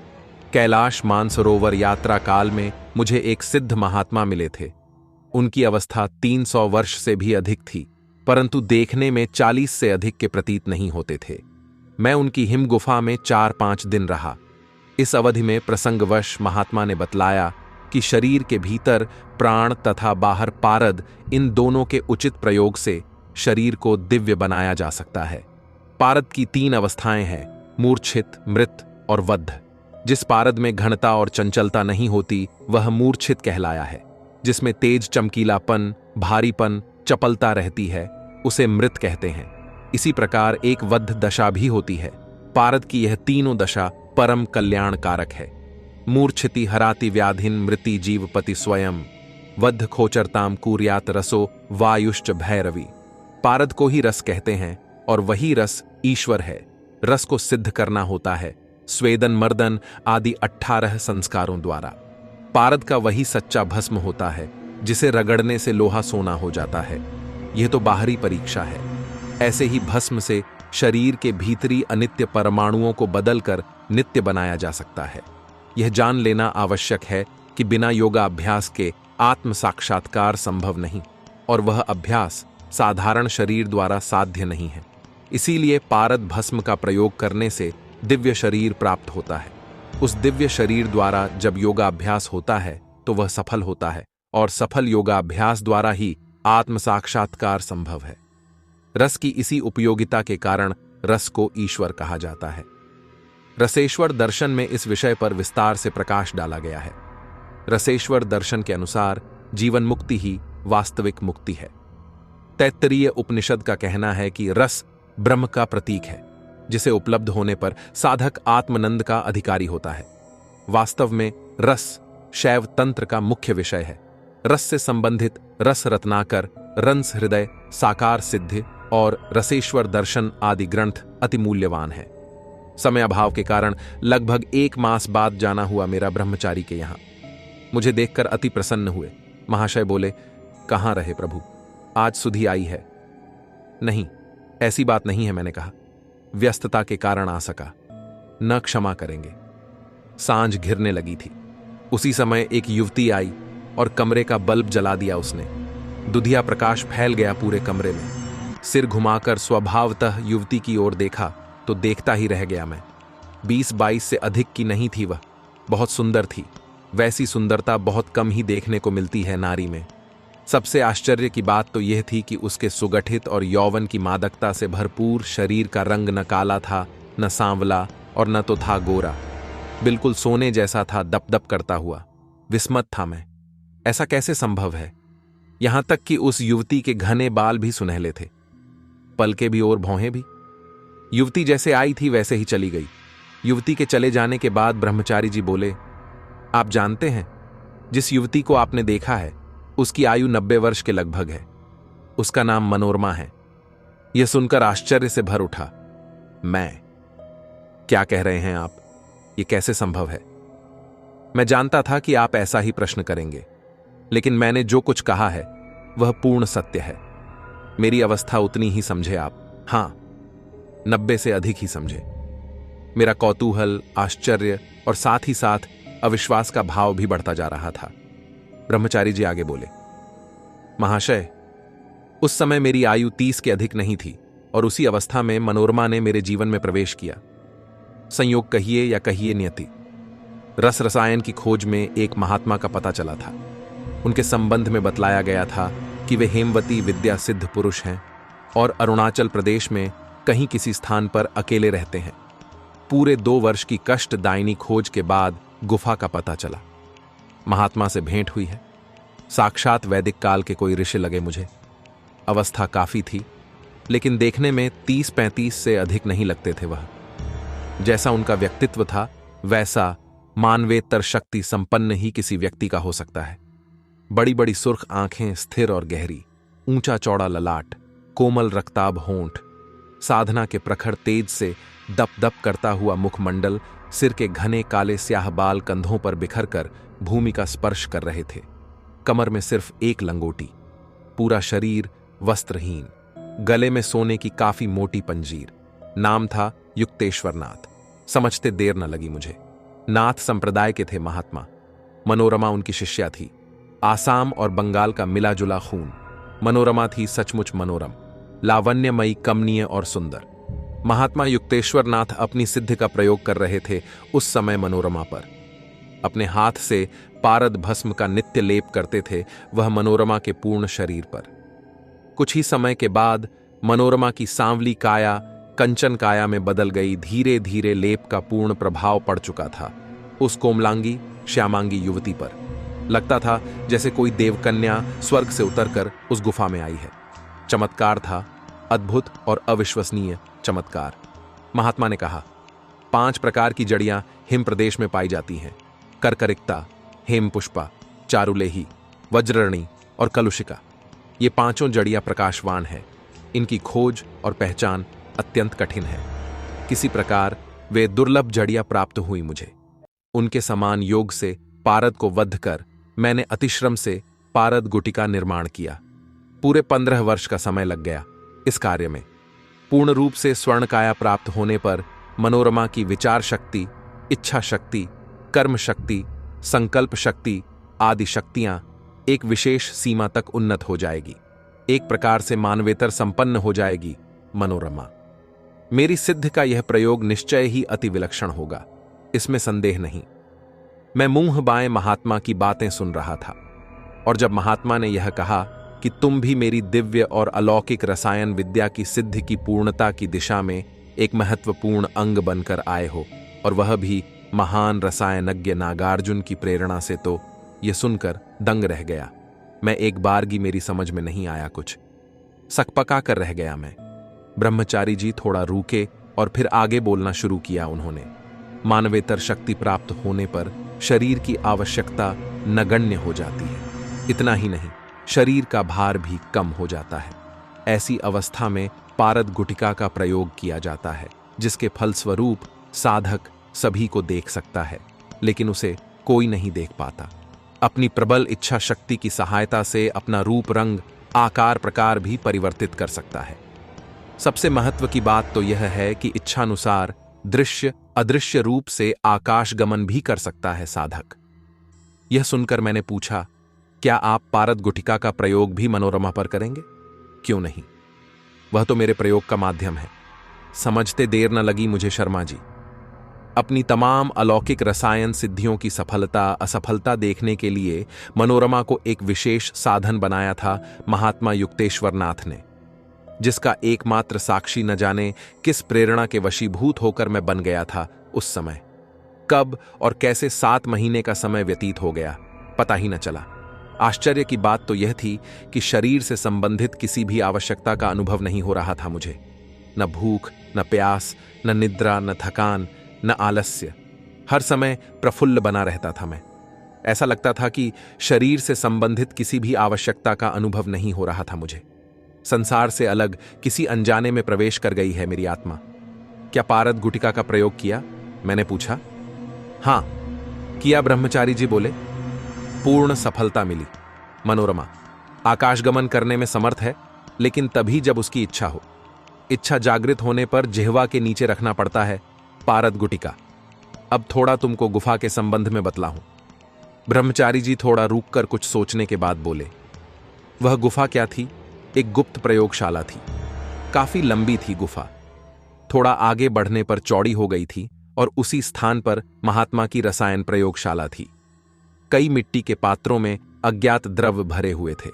कैलाश मानसरोवर यात्रा काल में मुझे एक सिद्ध महात्मा मिले थे। उनकी अवस्था 300 वर्ष से भी अधिक थी, परंतु देखने में 40 से अधिक के प्रतीत नहीं होते थे। मैं उनकी हिम गुफा में 4-5 दिन रहा। इस अवधि में प्रसंगवश महात्मा ने बतलाया कि शरीर के भीतर प्राण तथा बाहर पारद, इन दोनों के उचित प्रयोग से शरीर को दिव्य बनाया जा सकता है। पारद की 3 अवस्थाएं हैं, मूर्छित, मृत और वध। जिस पारद में घनता और चंचलता नहीं होती वह मूर्छित कहलाया है। जिसमें तेज, चमकीलापन, भारीपन, चपलता रहती है उसे मृत कहते हैं। इसी प्रकार एक वध दशा भी होती है। पारद की यह तीनों दशा परम कल्याण कारक है। मूर्छिति हराति व्याधिन मृति जीवपति स्वयं, वध खोचरताम कुर्यात रसो वायुश्च भैरवी। पारद को ही रस कहते हैं और वही रस ईश्वर है। रस को सिद्ध करना होता है स्वेदन, मर्दन आदि 18 संस्कारों द्वारा। पारद का वही सच्चा भस्म होता है जिसे रगड़ने से लोहा सोना हो जाता है। यह तो बाहरी परीक्षा है। ऐसे ही भस्म से शरीर के भीतरी अनित्य परमाणुओं को बदलकर नित्य बनाया जा सकता है। यह जान लेना आवश्यक है कि बिना योगाभ्यास के आत्म साक्षात्कार संभव नहीं और वह अभ्यास साधारण शरीर द्वारा साध्य नहीं है। इसीलिए पारद भस्म का प्रयोग करने से दिव्य शरीर प्राप्त होता है। उस दिव्य शरीर द्वारा जब योगाभ्यास होता है तो वह सफल होता है और सफल योगाभ्यास द्वारा ही आत्म साक्षात्कार संभव है। रस की इसी उपयोगिता के कारण रस को ईश्वर कहा जाता है। रसेश्वर दर्शन में इस विषय पर विस्तार से प्रकाश डाला गया है। रसेश्वर दर्शन के अनुसार जीवन मुक्ति ही वास्तविक मुक्ति है। तैत्तरीय उपनिषद का कहना है कि रस ब्रह्म का प्रतीक है, जिसे उपलब्ध होने पर साधक आत्मनंद का अधिकारी होता है। वास्तव में रस शैव तंत्र का मुख्य विषय है। रस से संबंधित रस रत्नाकर, रंस हृदय, साकार सिद्धि और रसेश्वर दर्शन आदि ग्रंथ अति मूल्यवान है। समय अभाव के कारण लगभग 1 मास बाद जाना हुआ मेरा ब्रह्मचारी के यहां। मुझे देखकर अति प्रसन्न हुए। महाशय बोले, कहां रहे प्रभु, आज सुधि आई है? नहीं, ऐसी बात नहीं है, मैंने कहा। व्यस्तता के कारण आ सका, न क्षमा करेंगे। सांझ घिरने लगी थी। उसी समय एक युवती आई और कमरे का बल्ब जला दिया उसने। दुधिया प्रकाश फैल गया पूरे कमरे में। सिर घुमाकर स्वभावतः युवती की ओर देखा तो देखता ही रह गया मैं। 20-22 से अधिक की नहीं थी वह, बहुत सुंदर थी। वैसी सुंदरता बहुत कम ही देखने को मिलती है नारी में। सबसे आश्चर्य की बात तो यह थी कि उसके सुगठित और यौवन की मादकता से भरपूर शरीर का रंग न काला था, न सांवला और न तो था गोरा। बिल्कुल सोने जैसा था, दप दप करता हुआ। विस्मत था मैं, ऐसा कैसे संभव है? यहां तक कि उस युवती के घने बाल भी सुनहले थे, पलके भी और भौहें भी। युवती जैसे आई थी वैसे ही चली गई। युवती के चले जाने के बाद ब्रह्मचारी जी बोले, आप जानते हैं, जिस युवती को आपने देखा है उसकी आयु 90 वर्ष के लगभग है। उसका नाम मनोरमा है। यह सुनकर आश्चर्य से भर उठा मैं। क्या कह रहे हैं आप? यह कैसे संभव है? मैं जानता था कि आप ऐसा ही प्रश्न करेंगे, लेकिन मैंने जो कुछ कहा है वह पूर्ण सत्य है। मेरी अवस्था उतनी ही समझे आप। हां, 90 से अधिक ही समझे। मेरा कौतूहल, आश्चर्य और साथ ही साथ अविश्वास का भाव भी बढ़ता जा रहा था। ब्रह्मचारी जी आगे बोले, महाशय, उस समय मेरी आयु 30 के अधिक नहीं थी और उसी अवस्था में मनोरमा ने मेरे जीवन में प्रवेश किया। संयोग कहिए या कहिए नियति। रस रसायन की खोज में एक महात्मा का पता चला था। उनके संबंध में बतलाया गया था कि वे हेमवती विद्या सिद्ध पुरुष हैं और अरुणाचल प्रदेश में कहीं किसी स्थान पर अकेले रहते हैं। पूरे 2 वर्ष की कष्टदायिनी खोज के बाद गुफा का पता चला। महात्मा से भेंट हुई है। साक्षात वैदिक काल के कोई ऋषि लगे मुझे। अवस्था काफी थी, लेकिन देखने में 30-35 से अधिक नहीं लगते थे वह। जैसा उनका व्यक्तित्व था वैसा मानवेतर शक्ति संपन्न ही किसी व्यक्ति का हो सकता है। बड़ी बड़ी सुर्ख आंखें, स्थिर और गहरी, ऊंचा चौड़ा ललाट, कोमल रक्ताभ होंठ, साधना के प्रखर तेज से दप दप करता हुआ मुखमंडल, सिर के घने काले स्याह बाल कंधों पर बिखर कर भूमि का स्पर्श कर रहे थे। कमर में सिर्फ एक लंगोटी, पूरा शरीर वस्त्रहीन, गले में सोने की काफी मोटी पंजीर। नाम था युक्तेश्वर नाथ। समझते देर न लगी मुझे। नाथ संप्रदाय के थे महात्मा। मनोरमा उनकी शिष्या थी। आसाम और बंगाल का मिला जुला खून। मनोरमा थी सचमुच मनोरम, लावण्यमयी, कमनीय और सुंदर। महात्मा युक्तेश्वर नाथ अपनी सिद्धि का प्रयोग कर रहे थे उस समय मनोरमा पर। अपने हाथ से पारद भस्म का नित्य लेप करते थे वह मनोरमा के पूर्ण शरीर पर। कुछ ही समय के बाद मनोरमा की सांवली काया कंचन काया में बदल गई। धीरे धीरे लेप का पूर्ण प्रभाव पड़ चुका था उस कोमलांगी श्यामांगी युवती पर। लगता था जैसे कोई देवकन्या स्वर्ग से उतरकर उस गुफा में आई है। चमत्कार था, अद्भुत और अविश्वसनीय चमत्कार। महात्मा ने कहा, 5 प्रकार की जड़ियां हिम प्रदेश में पाई जाती हैं: करकरिक्ता, हेमपुष्पा, चारुलेही, वज्ररणी और कलुषिका। ये 5 जड़ियां प्रकाशवान हैं। इनकी खोज और पहचान अत्यंत कठिन है। किसी प्रकार वे दुर्लभ जड़ियां प्राप्त हुई मुझे। उनके समान योग से पारद को वध कर मैंने अतिश्रम से पारद गुटिका निर्माण किया। पूरे 15 वर्ष का समय लग गया इस कार्य में। पूर्ण रूप से स्वर्णकाया प्राप्त होने पर मनोरमा की विचार शक्ति, इच्छा शक्ति, कर्म शक्ति, संकल्प शक्ति आदि शक्तियां एक विशेष सीमा तक उन्नत हो जाएगी। एक प्रकार से मानवेतर संपन्न हो जाएगी मनोरमा। मेरी सिद्धि का यह प्रयोग निश्चय ही अति विलक्षण होगा, इसमें संदेह नहीं। मैं मुंह बाएं महात्मा की बातें सुन रहा था, और जब महात्मा ने यह कहा कि तुम भी मेरी दिव्य और अलौकिक रसायन विद्या की सिद्धि की पूर्णता की दिशा में एक महत्वपूर्ण अंग बनकर आए हो, और वह भी महान रसायनज्ञ नागार्जुन की प्रेरणा से, तो यह सुनकर दंग रह गया मैं। एक बारगी मेरी समझ में नहीं आया कुछ। सकपका कर रह गया मैं। ब्रह्मचारी जी थोड़ा रुके और फिर आगे बोलना शुरू किया उन्होंने। मानवेतर शक्ति प्राप्त होने पर शरीर की आवश्यकता नगण्य हो जाती है। इतना ही नहीं, शरीर का भार भी कम हो जाता है। ऐसी अवस्था में पारद गुटिका का प्रयोग किया जाता है, जिसके फलस्वरूप साधक सभी को देख सकता है, लेकिन उसे कोई नहीं देख पाता। अपनी प्रबल इच्छा शक्ति की सहायता से अपना रूप, रंग, आकार, प्रकार भी परिवर्तित कर सकता है। सबसे महत्व की बात तो यह है कि इच्छानुसार दृश्य अदृश्य रूप से आकाश गमन भी कर सकता है साधक। यह सुनकर मैंने पूछा, क्या आप पारद गुटिका का प्रयोग भी मनोरमा पर करेंगे? क्यों नहीं, वह तो मेरे प्रयोग का माध्यम है। समझते देर न लगी मुझे शर्मा जी। अपनी तमाम अलौकिक रसायन सिद्धियों की सफलता असफलता देखने के लिए मनोरमा को एक विशेष साधन बनाया था महात्मा युक्तेश्वर नाथ ने, जिसका एकमात्र साक्षी न जाने किस प्रेरणा के वशीभूत होकर मैं बन गया था उस समय। कब और कैसे 7 महीने का समय व्यतीत हो गया पता ही न चला। आश्चर्य की बात तो यह थी कि शरीर से संबंधित किसी भी आवश्यकता का अनुभव नहीं हो रहा था मुझे। न भूख, न प्यास, न निद्रा, न थकान, न आलस्य। हर समय प्रफुल्ल बना रहता था मैं। ऐसा लगता था कि शरीर से संबंधित किसी भी आवश्यकता का अनुभव नहीं हो रहा था मुझे। संसार से अलग किसी अनजाने में प्रवेश कर गई है मेरी आत्मा। क्या पारद गुटिका का प्रयोग किया? मैंने पूछा। हां किया, ब्रह्मचारी जी बोले। पूर्ण सफलता मिली। मनोरमा आकाशगमन करने में समर्थ है, लेकिन तभी जब उसकी इच्छा हो। इच्छा जागृत होने पर जिह्वा के नीचे रखना पड़ता है पारद गुटिका। अब थोड़ा तुमको गुफा के संबंध में बतलाऊं। ब्रह्मचारी जी थोड़ा रुककर कुछ सोचने के बाद बोले। वह गुफा क्या थी? एक गुप्त प्रयोगशाला थी। काफी लंबी थी गुफा। थोड़ा आगे बढ़ने पर चौड़ी हो गई थी और उसी स्थान पर महात्मा की रसायन प्रयोगशाला थी। कई मिट्टी के पात्रों में अज्ञात द्रव्य भरे हुए थे।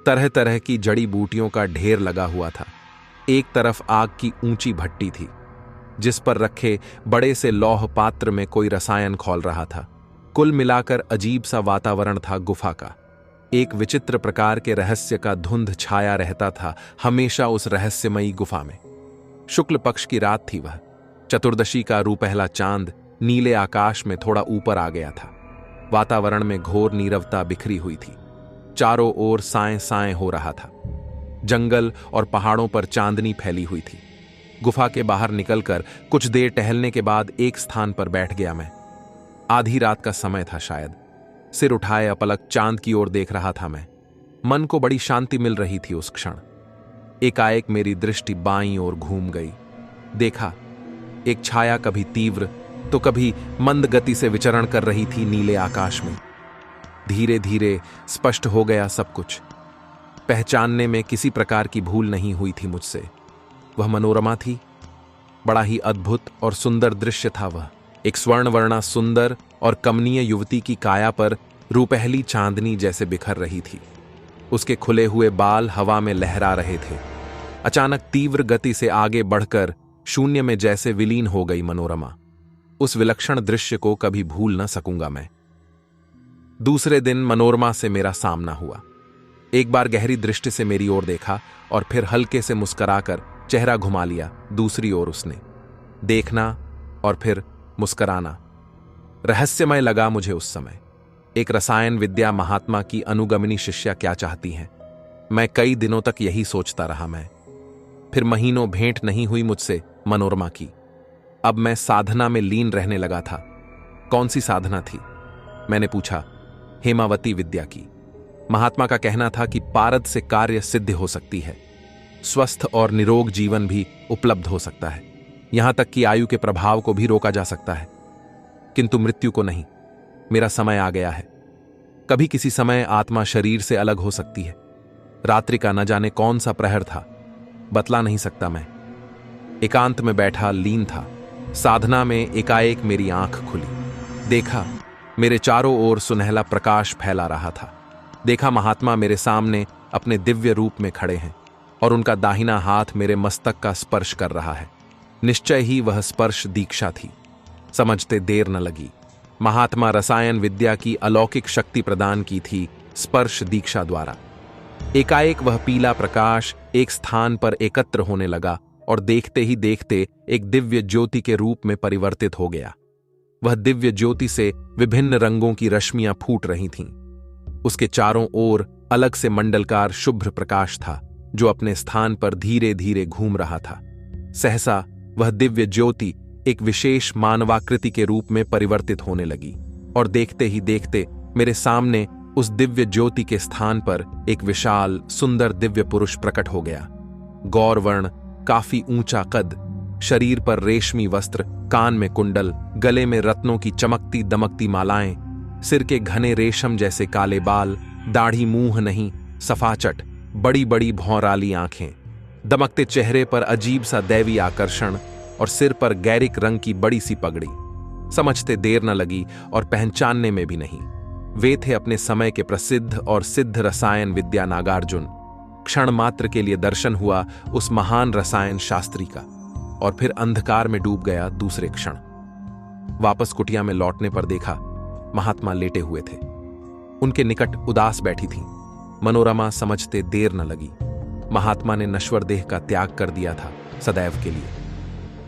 तरह तरह की जड़ी बूटियों का ढेर लगा हुआ था। एक तरफ आग की ऊंची भट्टी थी, जिस पर रखे बड़े से लौह पात्र में कोई रसायन खौल रहा था। कुल मिलाकर अजीब सा वातावरण था गुफा का। एक विचित्र प्रकार के रहस्य का धुंध छाया रहता था हमेशा उस रहस्यमयी गुफा में। शुक्ल पक्ष की रात थी वह। चतुर्दशी का रूपहला चांद नीले आकाश में थोड़ा ऊपर आ गया था। वातावरण में घोर नीरवता बिखरी हुई थी। चारों ओर साएं साएं हो रहा था। जंगल और पहाड़ों पर चांदनी फैली हुई थी। गुफा के बाहर निकलकर कुछ देर टहलने के बाद एक स्थान पर बैठ गया मैं। आधी रात का समय था शायद। सिर उठाए अपलक चांद की ओर देख रहा था मैं। मन को बड़ी शांति मिल रही थी उस क्षण। एकाएक मेरी दृष्टि बाईं ओर घूम गई। देखा, एक छाया कभी तीव्र तो कभी मंद गति से विचरण कर रही थी नीले आकाश में। धीरे धीरे स्पष्ट हो गया सब कुछ। पहचानने में किसी प्रकार की भूल नहीं हुई थी मुझसे। वह मनोरमा थी। बड़ा ही अद्भुत और सुंदर दृश्य था वह। एक स्वर्णवर्णा सुंदर और कमनीय युवती की काया पर रूपहली चांदनी जैसे बिखर रही थी। उसके खुले हुए बाल हवा में लहरा रहे थे। अचानक तीव्र गति से आगे बढ़कर शून्य में जैसे विलीन हो गई मनोरमा। उस विलक्षण दृश्य को कभी भूल न सकूंगा मैं। दूसरे दिन मनोरमा से मेरा सामना हुआ। एक बार गहरी दृष्टि से मेरी ओर देखा और फिर हल्के से मुस्कुराकर चेहरा घुमा लिया दूसरी ओर। उसने देखना और फिर मुस्कुराना रहस्यमय लगा मुझे उस समय। एक रसायन विद्या महात्मा की अनुगमनी शिष्या क्या चाहती हैं? मैं कई दिनों तक यही सोचता रहा मैं। फिर महीनों भेंट नहीं हुई मुझसे मनोरमा की। अब मैं साधना में लीन रहने लगा था। कौन सी साधना थी? मैंने पूछा। हेमावती विद्या की। महात्मा का कहना था कि पारद से कार्य सिद्ध हो सकती है। स्वस्थ और निरोग जीवन भी उपलब्ध हो सकता है। यहां तक कि आयु के प्रभाव को भी रोका जा सकता है, किंतु मृत्यु को नहीं। मेरा समय आ गया है। कभी किसी समय आत्मा शरीर से अलग हो सकती है। रात्रि का न जाने कौन सा प्रहर था, बतला नहीं सकता मैं। एकांत में बैठा लीन था। साधना में एकाएक मेरी आंख खुली। देखा, मेरे चारों ओर सुनहला प्रकाश फैला रहा था। देखा, महात्मा मेरे सामने अपने दिव्य रूप में खड़े हैं और उनका दाहिना हाथ मेरे मस्तक का स्पर्श कर रहा है। निश्चय ही वह स्पर्श दीक्षा थी। समझते देर न लगी। महात्मा रसायन विद्या की अलौकिक शक्ति प्रदान की थी स्पर्श दीक्षा द्वारा। एकाएक वह पीला प्रकाश एक स्थान पर एकत्र होने लगा और देखते ही देखते एक दिव्य ज्योति के रूप में परिवर्तित हो गया। वह दिव्य ज्योति से विभिन्न रंगों की रश्मियां फूट रही थीं। उसके चारों ओर अलग से मंडलकार शुभ्र प्रकाश था, जो अपने स्थान पर धीरे धीरे घूम रहा था। सहसा वह दिव्य ज्योति एक विशेष मानवाकृति के रूप में परिवर्तित होने लगी और देखते ही देखते मेरे सामने उस दिव्य ज्योति के स्थान पर एक विशाल सुंदर दिव्य पुरुष प्रकट हो गया। गौरवर्ण, काफी ऊंचा कद, शरीर पर रेशमी वस्त्र, कान में कुंडल, गले में रत्नों की चमकती दमकती मालाएं, सिर के घने रेशम जैसे काले बाल, दाढ़ी मूंह नहीं, सफाचट, बड़ी बड़ी भौंराली आंखें, दमकते चेहरे पर अजीब सा दैवी आकर्षण और सिर पर गैरिक रंग की बड़ी सी पगड़ी। समझते देर न लगी और पहचानने में भी नहीं। वे थे अपने समय के प्रसिद्ध और सिद्ध रसायन विद्या नागार्जुन। क्षण मात्र के लिए दर्शन हुआ उस महान रसायन शास्त्री का और फिर अंधकार में डूब गया दूसरे क्षण। वापस कुटिया में लौटने पर देखा महात्मा लेटे हुए थे। उनके निकट उदास बैठी थी। मनोरमा समझते देर न लगी। महात्मा ने नश्वर देह का त्याग कर दिया था सदैव के लिए।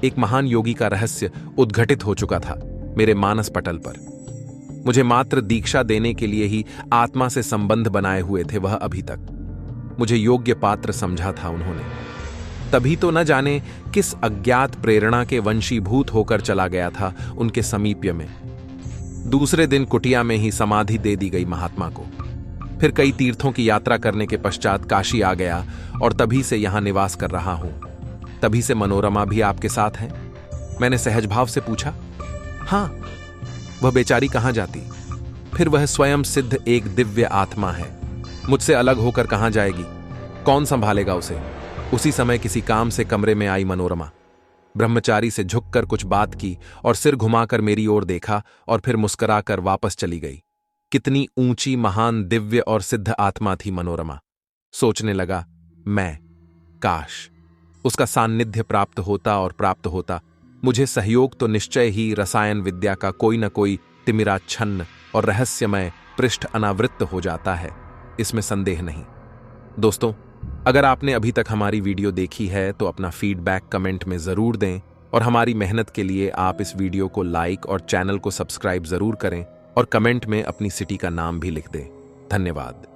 एक महान योगी का रहस्य उद्घटित हो चुका था मेरे मानस पटल पर। मुझे मात्र दीक्षा देने के लिए ही आत्मा से संबंध बनाए हुए थे वह अभी तक। मुझे योग्य पात्र समझा था उन्होंने। तभी तो न जाने किस अज्ञात प्रेरणा के वंशीभूत होकर चला गया था उनके समीप्य में। दूसरे दिन कुटिया में ही समाधि दे दी गई महात्मा को। फिर कई तीर्थों की यात्रा करने के पश्चात काशी आ गया और तभी से यहां निवास कर रहा हूं। तभी से मनोरमा भी आपके साथ है? मैंने सहज भाव से पूछा। हां, वह बेचारी कहां जाती? फिर वह स्वयं सिद्ध एक दिव्य आत्मा है। मुझसे अलग होकर कहां जाएगी? कौन संभालेगा उसे? उसी समय किसी काम से कमरे में आई मनोरमा। ब्रह्मचारी से झुककर कुछ बात की और सिर घुमाकर मेरी ओर देखा और फिर मुस्कुराकर वापस चली गई। कितनी ऊंची, महान, दिव्य और सिद्ध आत्मा थी मनोरमा। सोचने लगा, मैं काश उसका सान्निध्य प्राप्त होता और प्राप्त होता। मुझे सहयोग तो निश्चय ही रसायन विद्या का कोई न कोई तिमिराच्छन्न और रहस्यमय पृष्ठ अनावृत्त हो जाता है, इसमें संदेह नहीं। दोस्तों, अगर आपने अभी तक हमारी वीडियो देखी है तो अपना फीडबैक कमेंट में जरूर दें और हमारी मेहनत के लिए आप इस वीडियो को लाइक और चैनल को सब्सक्राइब जरूर करें और कमेंट में अपनी सिटी का नाम भी लिख दें। धन्यवाद।